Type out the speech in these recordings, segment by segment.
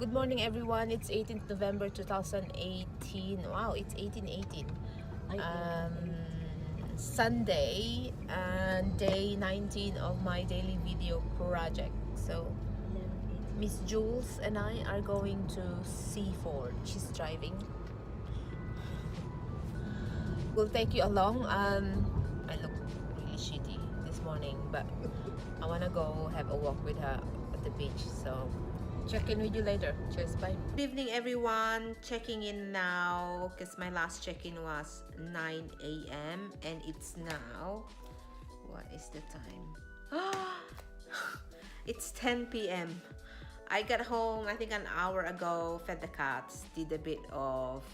Good morning, everyone. It's 18th November 2018. Wow, it's 1818. Sunday and day 19 of my daily video project. So, Miss Jules and I are going to Seaford. She's driving. We'll take you along. I look really shitty this morning, but I want to go have a walk with her at the beach. So, check in with you later. Cheers, bye. Good evening, everyone. Checking in now because my last check-in was 9 a.m. and it's now, what is the time? It's 10 p.m. I got home, I think an hour ago, fed the cats, did a bit of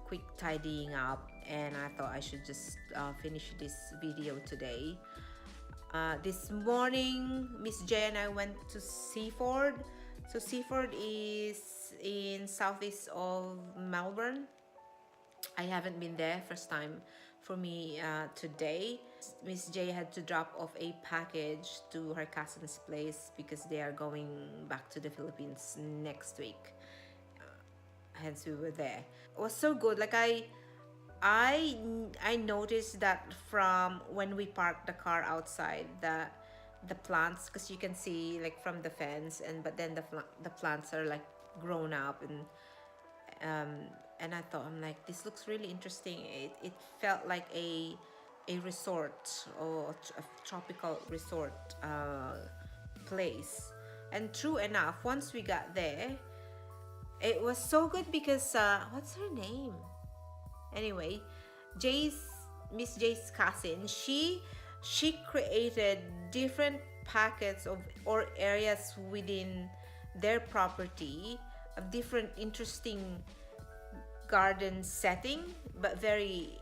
quick tidying up, and I thought I should just finish this video today. This morning, Miss J and I went to Seaford. So Seaford is in southeast of Melbourne. I haven't been there, first time for me today. Miss J had to drop off a package to her cousin's place because they are going back to the Philippines next week. Hence we were there. It was so good. Like I noticed that from when we parked the car outside, that the plants, because you can see like from the fence, and but then the plants are like grown up, and I thought, I'm like, this looks really interesting. It felt like a resort, or a tropical resort place. And true enough, once we got there, it was so good because what's her name? Anyway, Miss J's cousin, she created different packets of or areas within their property of different interesting garden setting, but very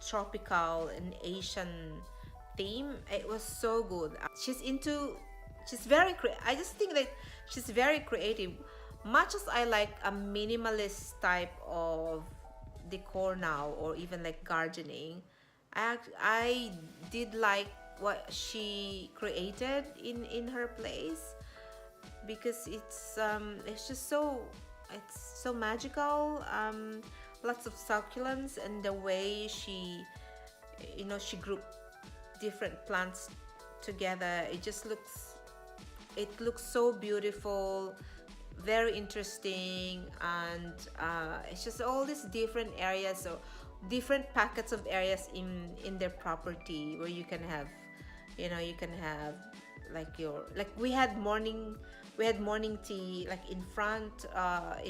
tropical and Asian theme. It was so good. I just think that she's very creative. Much as I like a minimalist type of decor now, or even like gardening, I did like what she created in her place, because it's just so, it's so magical. Lots of succulents, and the way she grouped different plants together, it looks so beautiful, very interesting. And it's just all these different areas, or different packets of areas in their property, where you can have like we had morning tea like in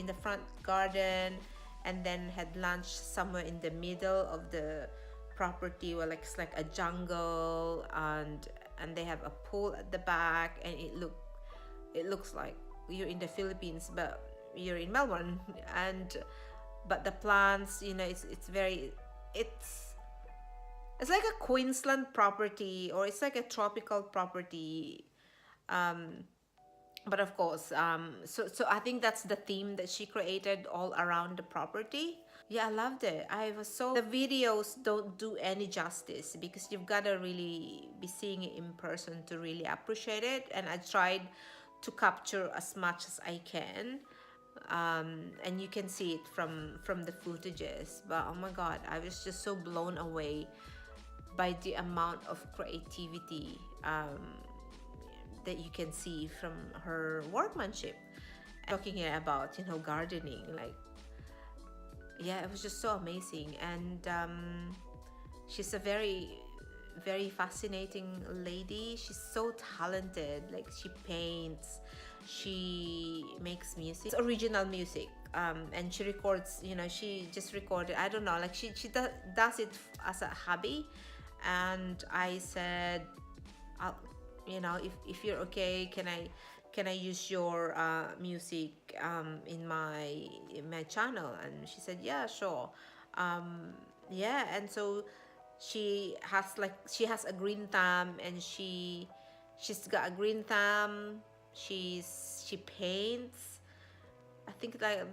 the front garden, and then had lunch somewhere in the middle of the property, where like it's like a jungle, and they have a pool at the back, and it looks like you're in the Philippines, but you're in Melbourne. But the plants, it's like a Queensland property, or it's like a tropical property. But of course, so I think that's the theme that she created all around the property. Yeah, I loved it. The videos don't do any justice, because you've got to really be seeing it in person to really appreciate it. And I tried to capture as much as I can, and you can see it from the footages. But oh my god, I was just so blown away by the amount of creativity that you can see from her workmanship. Talking here about gardening, like, yeah, it was just so amazing. And she's a very, very fascinating lady. She's so talented. Like, she paints, she makes music. It's original music, and she records. She just recorded, I don't know, like she does it as a hobby. And I said, if you're okay, can I use your music in my channel? And she said, yeah, sure. Yeah. And so she has a green thumb, and she's got a green thumb. She paints. I think I'm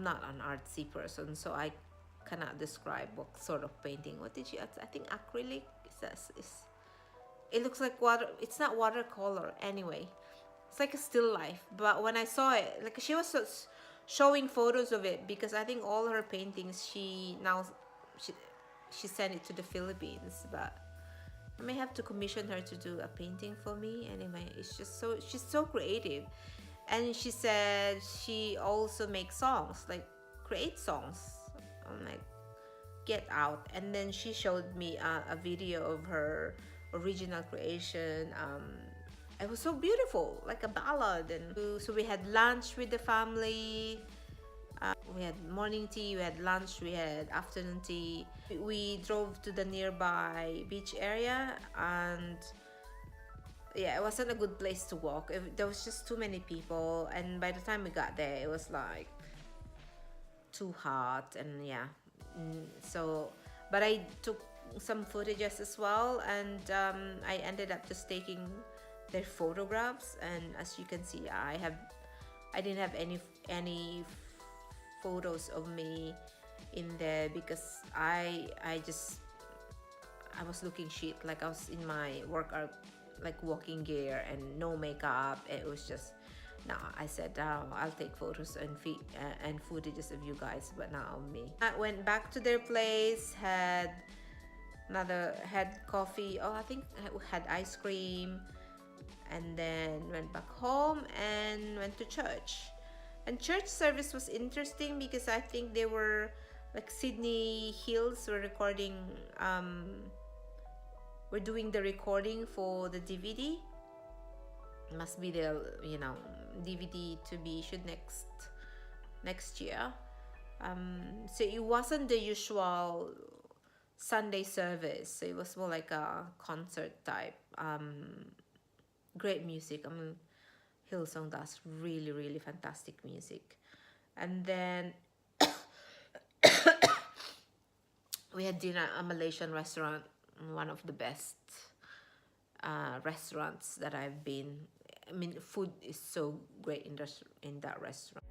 not an artsy person, so I cannot describe what sort of painting. What did she? I think acrylic. It looks like water. It's not watercolor anyway. It's like a still life. But when I saw it, like she was showing photos of it, because I think all her paintings she she sent it to the Philippines. But I may have to commission her to do a painting for me. Anyway, it's just so, she's so creative. And she said she also makes songs, like create songs. I'm like, get out. And then she showed me a video of her original creation. It was so beautiful, like a ballad. And so we had lunch with the family. We had morning tea, we had lunch, we had afternoon tea. We drove to the nearby beach area, and yeah, it wasn't a good place to walk. There was just too many people, and by the time we got there, it was like too hot. And yeah, so, but I took some footages as well, and I ended up just taking their photographs. And as you can see, I didn't have any photos of me in there, because I was looking shit, like I was in my workout, like walking gear and no makeup. It was just, no, I said, I'll take photos and footages of you guys, but not of me. I went back to their place, had coffee, I think I had ice cream, and then went back home and went to church. And church service was interesting, because I think they were like Sydney Hills were recording, we're doing the recording for the DVD. Must be the DVD to be issued next year. So it wasn't the usual Sunday service. So it was more like a concert type. Great music. Hillsong does really, really fantastic music. And then we had dinner at a Malaysian restaurant, one of the best restaurants that I've been. I mean, food is so great in that restaurant.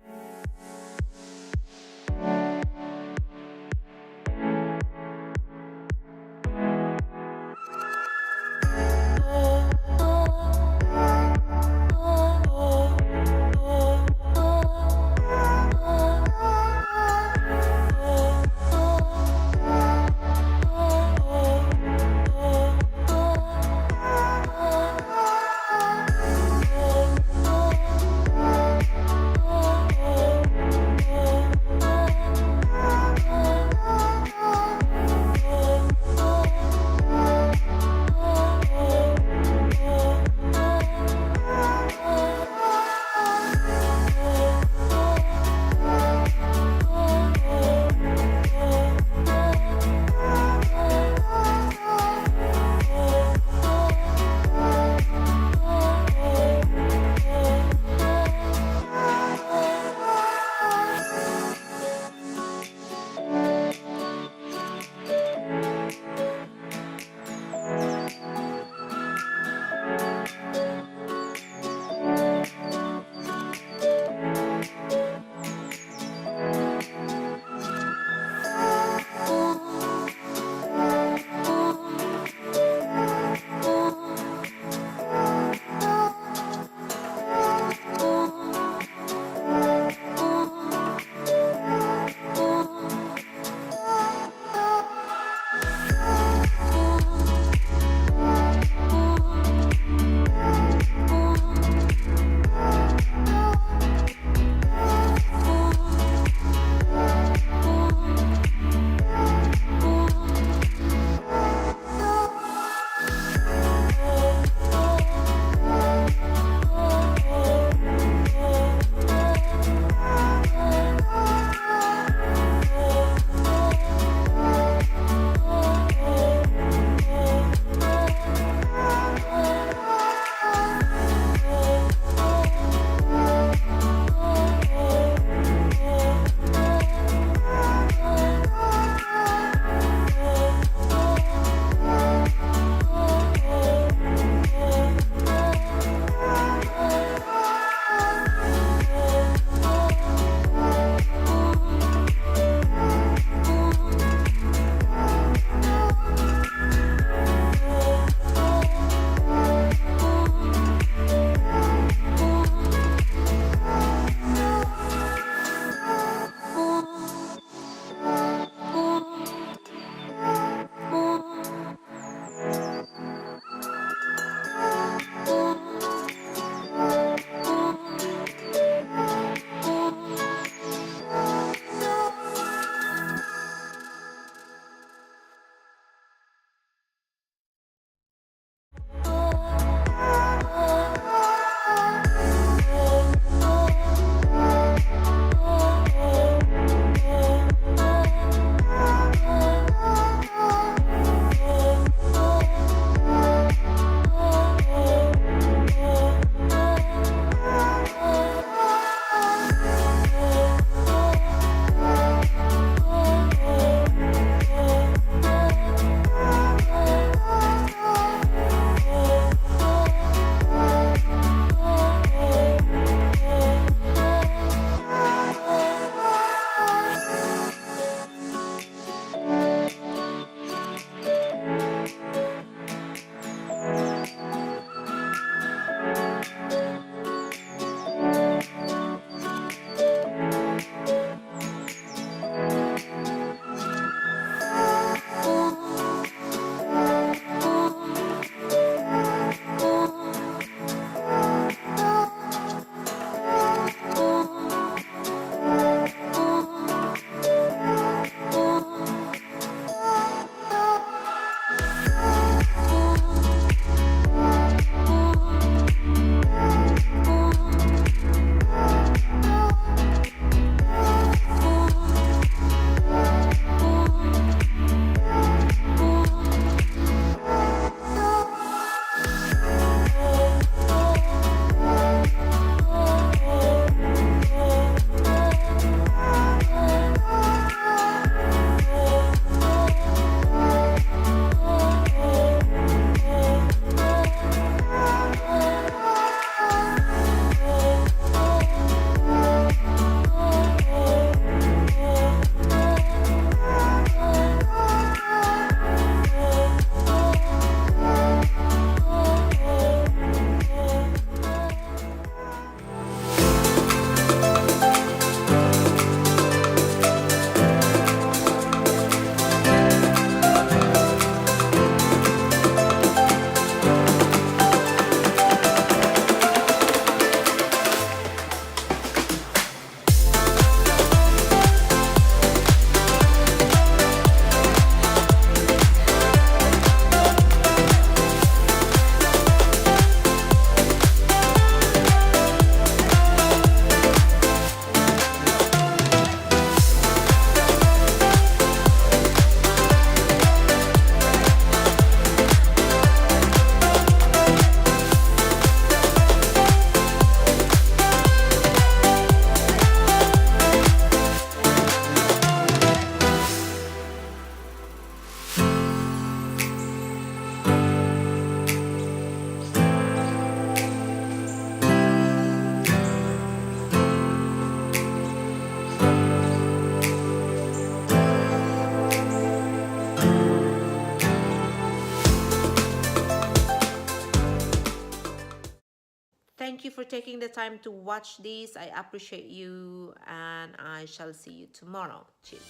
Thank you for taking the time to watch this. I appreciate you, and I shall see you tomorrow. Cheers.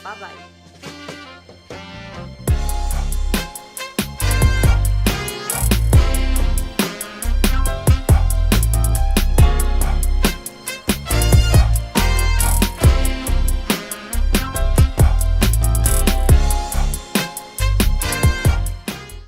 Bye bye.